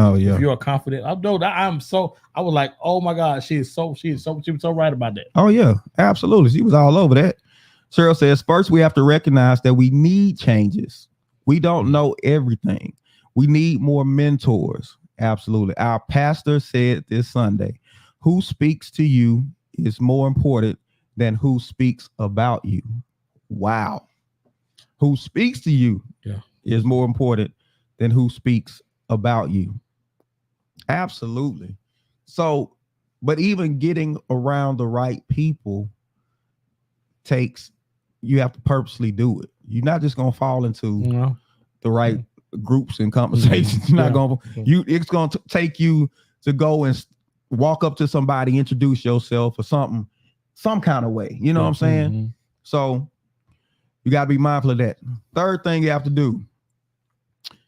are confident, I was like, oh my God, she was so right about that. Oh yeah, absolutely. She was all over that. Cheryl says, first we have to recognize that we need changes. We don't know everything. We need more mentors. Absolutely. Our pastor said this Sunday, who speaks to you is more important than who speaks about you. Wow. Who speaks to you is more important than who speaks about you. Absolutely. So, but even getting around the right people you have to purposely do it. You're not just going to fall into the right groups and conversations. You're not going to, it's going to take you to go and walk up to somebody, introduce yourself or something, some kind of way. You know what I'm saying? Mm-hmm. So you got to be mindful of that. Third thing you have to do,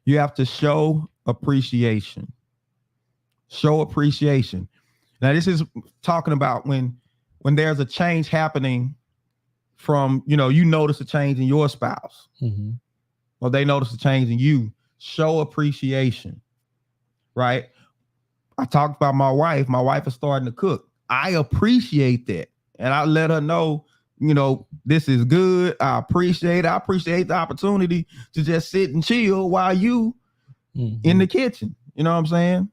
you have to show appreciation. Show appreciation. Now, this is talking about when there's a change happening from, you notice a change in your spouse, or they notice a change in you. Show appreciation, right? I talked about my wife. My wife is starting to cook. I appreciate that. And I let her know, this is good. I appreciate the opportunity to just sit and chill while you in the kitchen. You know what I'm saying?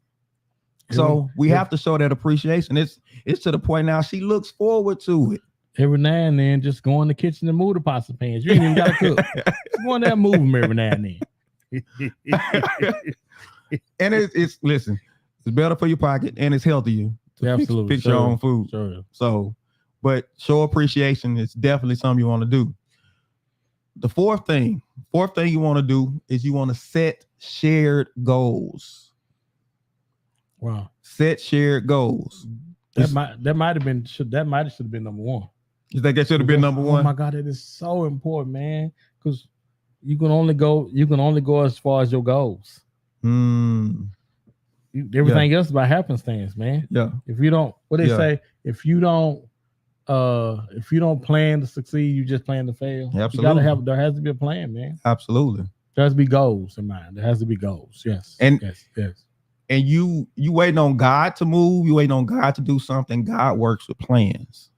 So we have to show that appreciation. It's to the point now she looks forward to it. Every now and then, just go in the kitchen and move the pots and pans. You ain't even got to cook. Just go in there and move them every now and then. And listen, it's better for your pocket and it's healthier to fix your own food. Sure. So, but show appreciation is definitely something you want to do. The fourth thing you want to do is you want to set shared goals. Wow. Set shared goals. That might have been number one. You think that should have been number one? Oh my God, it is so important, man. Because you can only go as far as your goals. Everything else is about happenstance, man. Yeah. If you don't, say, if you don't plan to succeed, you just plan to fail. Absolutely. There has to be a plan, man. Absolutely. There has to be goals in mind. There has to be goals. Yes. Yes. And you waiting on God to move. You waiting on God to do something. God works with plans.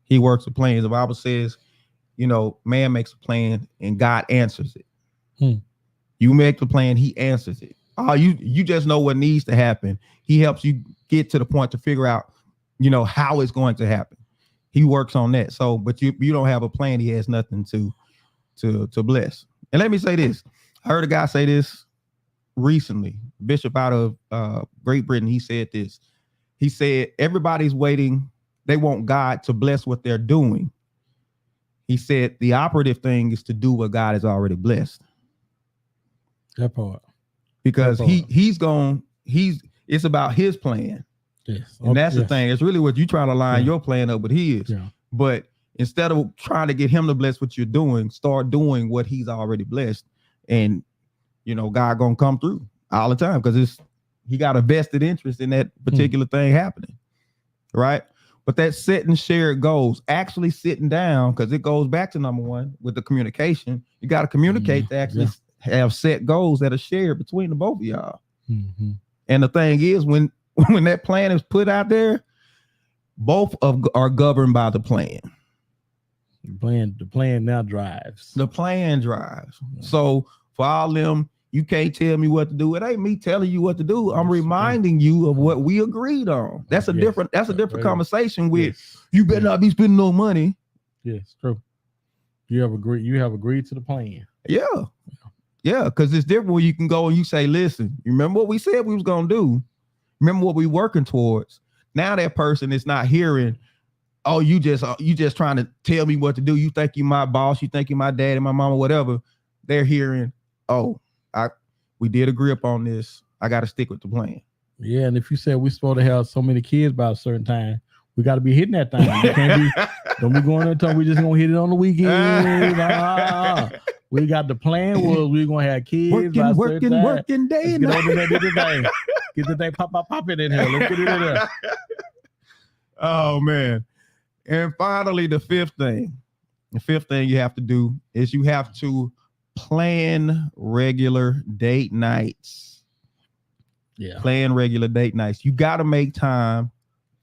He works with plans. The Bible says, man makes a plan and God answers it. You make the plan, he answers it. You just know what needs to happen. He helps you get to the point to figure out, how it's going to happen. He works on that. So, but you don't have a plan. He has nothing to bless. And let me say this. I heard a guy say this recently, bishop out of Great Britain. He said this. He said, everybody's waiting. They want God to bless what they're doing. He said, the operative thing is to do what God has already blessed. That part. Because it's about his plan. Yes. And that's the thing. It's really what you trying to line your plan up with his. Yeah. But instead of trying to get him to bless what you're doing, start doing what he's already blessed. And God gonna come through all the time because he got a vested interest in that particular thing happening, right? But that setting shared goals, actually sitting down, because it goes back to number one with the communication. You got to communicate to actually have set goals that are shared between the both of y'all. And the thing is, when that plan is put out there, both are governed by the plan. The plan now drives. The plan drives. So for all them, you can't tell me what to do. It ain't me telling you what to do. I'm reminding you of what we agreed on. That's a different conversation with you better not be spending no money. Yes, true. You have agreed to the plan. Yeah. Because it's different when you can go and you say, listen, you remember what we said we was gonna do? Remember what we working towards? Now that person is not hearing, oh, you just trying to tell me what to do. You think you my boss, you think you my dad and my mama, whatever. They're hearing, oh, we did agree upon this. I got to stick with the plan. Yeah, and if you said we're supposed to have so many kids by a certain time, we got to be hitting that thing. You can't don't be going there until we just gonna hit it on the weekend. We got the plan was we're gonna have kids working day and night. Get the thing pop it in here. Let's get it in there. Oh man. And finally, the fifth thing, The fifth thing you have to do is you have to plan regular date nights. Yeah. Plan regular date nights. You got to make time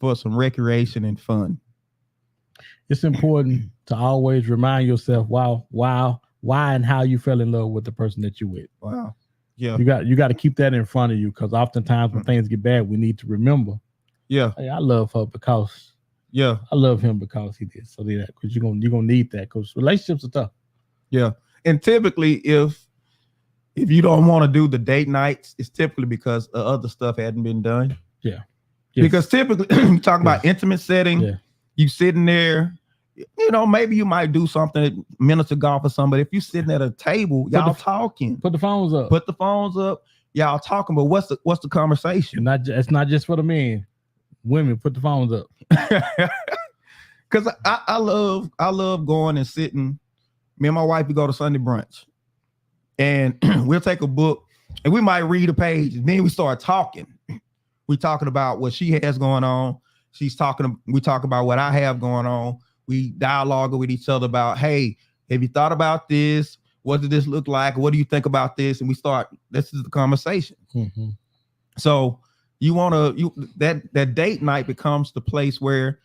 for some recreation and fun. It's important to always remind yourself why and how you fell in love with the person that you're with. Wow. Yeah. You got to keep that in front of you, because oftentimes when things get bad, we need to remember. Yeah. Hey, I love her because. Yeah. I love him because he did. So do that, because you're gonna need that, because relationships are tough. Yeah. And typically, if you don't want to do the date nights, it's typically because other stuff hadn't been done. Yeah. Yes. Because typically, you talk about intimate setting, you sitting there, maybe you might do something, miniature golf or something. But if you sitting at a table, y'all talking. Put the phones up. Put the phones up. Y'all talking. But what's the conversation? It's not just for the men. Women, put the phones up. Because I love going and sitting. Me and my wife, we go to Sunday brunch, and we'll take a book and we might read a page, and then we start talking. We talking about what she has going on. We talk about what I have going on. We dialogue with each other about, hey, have you thought about this? What did this look like? What do you think about this? And this is the conversation. Mm-hmm. So that date night becomes the place where,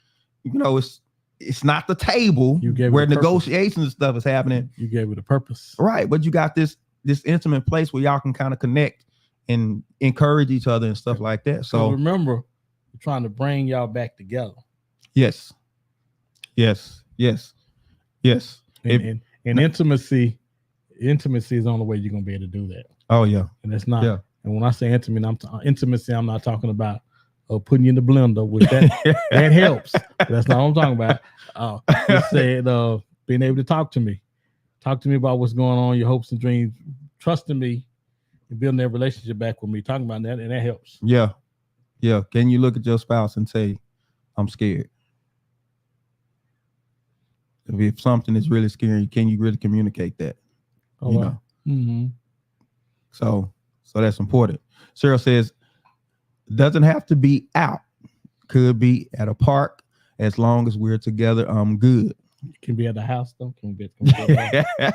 it's not the table where negotiations and stuff is happening. You gave it a purpose. Right. But you got this intimate place where y'all can kind of connect and encourage each other and stuff like that. So remember, we're trying to bring y'all back together. Yes. And intimacy is the only way you're going to be able to do that. Oh, yeah. And it's not. Yeah. And when I say intimacy, I'm not talking about putting you in the blender with that. That helps. That's not what I'm talking about. You said being able to talk to me about what's going on, your hopes and dreams, trusting me, and building that relationship back with me, talking about that, and that helps. Yeah. Can you look at your spouse and say, I'm scared? If something is really scary, can you really communicate that? Mm-hmm. So that's important. Cheryl says, doesn't have to be out. Could be at a park. As long as we're together, I'm good. It can be at the house, though. Can be at the house.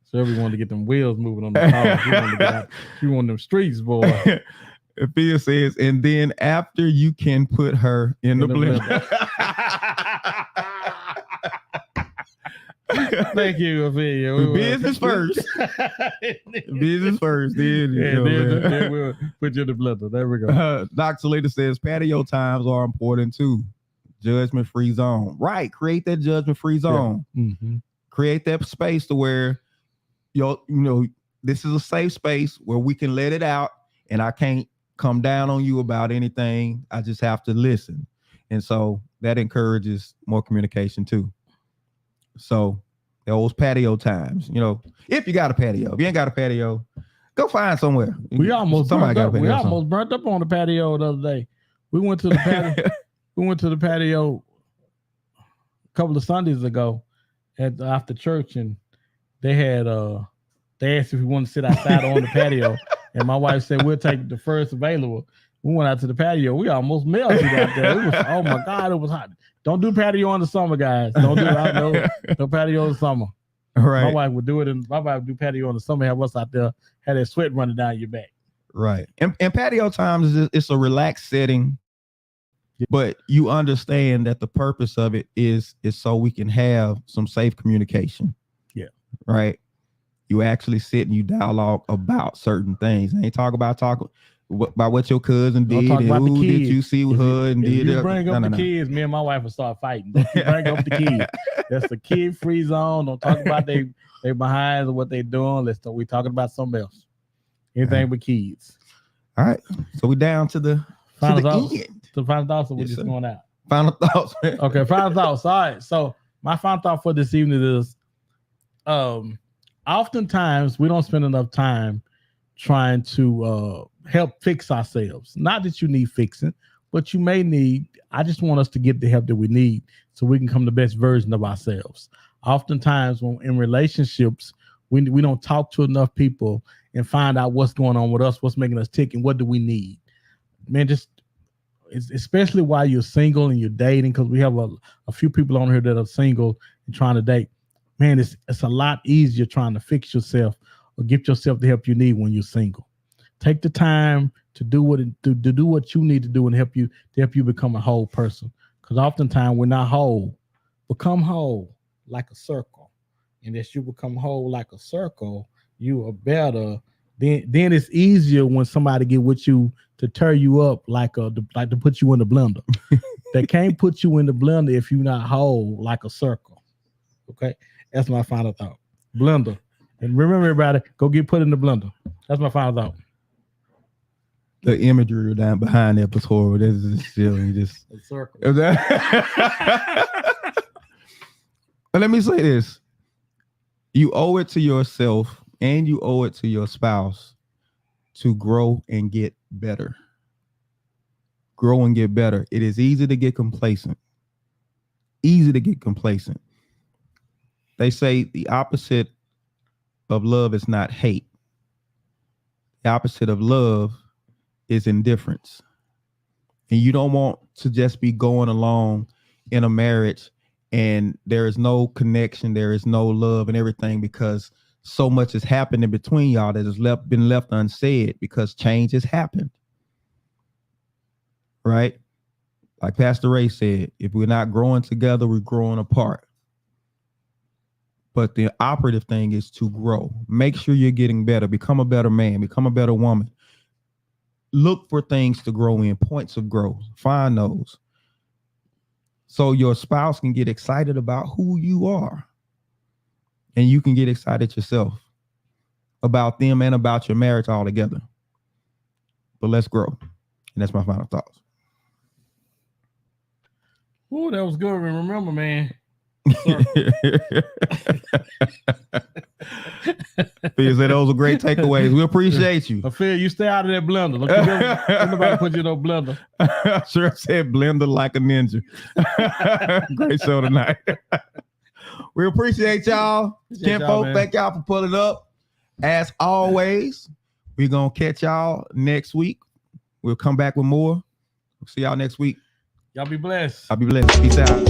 So everyone to get them wheels moving on the car. You want them streets, boy. Phil says, and then after you can put her in the blender. Thank you, Ophelia. Business first. Business first. Then we'll put you in the blender. There we go. Dr. Later says patio times are important too. Judgment-free zone. Right. Create that judgment-free zone. Yeah. Mm-hmm. Create that space to where this is a safe space where we can let it out, and I can't come down on you about anything. I just have to listen. And so that encourages more communication too. So those patio times, if you got a patio, if you ain't got a patio, go find somewhere. We almost burnt up on the patio the other day. We went to the patio. We went to the patio a couple of Sundays ago after church, and they asked if we wanted to sit outside on the patio, and my wife said we'll take the first available. We went out to the patio. We almost melted out there. It was, oh my God, it was hot. Don't do patio in the summer, guys. Don't do it. No patio in the summer. Right. My wife would do it, and my wife would do patio in the summer. Have us out there, had that sweat running down your back. Right. And patio times it's a relaxed setting, but you understand that the purpose of it is so we can have some safe communication. Yeah. Right. You actually sit and you dialogue about certain things. I ain't talking about what your cousin did and who did you see with her and did. You bring up the kids, me and my wife will start fighting. Don't you bring up the kids. That's the kid-free zone. Don't talk about they behinds or what they doing. We talking about something else. Anything but kids. All right. So we down to the final thoughts. The final thoughts, or we're just going out. Final thoughts. Okay, final thoughts. All right. So my final thought for this evening is, oftentimes we don't spend enough time trying to help fix ourselves. Not that you need fixing, but you may need. I just want us to get the help that we need so we can become the best version of ourselves. Oftentimes, when in relationships, we don't talk to enough people and find out what's going on with us, what's making us tick, and what do we need. Man, just especially while you're single and you're dating, because we have a few people on here that are single and trying to date. Man, it's a lot easier trying to fix yourself or get yourself the help you need when you're single. Take the time to do what you need to do and help you become a whole person. Because oftentimes we're not whole. Become whole like a circle. And as you become whole like a circle, you are better. Then it's easier when somebody get with you to tear you up like to put you in the blender. They can't put you in the blender if you're not whole like a circle. Okay, that's my final thought. Blender, and remember, everybody, go get put in the blender. That's my final thought. The imagery down behind that was horrible. This is still just a circle. But let me say this: you owe it to yourself. And you owe it to your spouse to grow and get better. Grow and get better. It is easy to get complacent. Easy to get complacent. They say the opposite of love is not hate. The opposite of love is indifference. And you don't want to just be going along in a marriage and there is no connection, there is no love and everything because so much has happened in between y'all that has been left unsaid because change has happened. Right? Like Pastor Ray said, if we're not growing together, we're growing apart. But the operative thing is to grow. Make sure you're getting better. Become a better man. Become a better woman. Look for things to grow in, points of growth. Find those. So your spouse can get excited about who you are. And you can get excited yourself about them and about your marriage all together. But let's grow. And that's my final thoughts. Oh, that was good. Remember, man. Phil said those are great takeaways. We appreciate you. Phil, you stay out of that blender. Look, nobody put you in no blender. Sure said blender like a ninja. Great show tonight. We appreciate y'all. Kinfolk, thank y'all for pulling up. As always, we're going to catch y'all next week. We'll come back with more. We'll see y'all next week. Y'all be blessed. I'll be blessed. Peace out.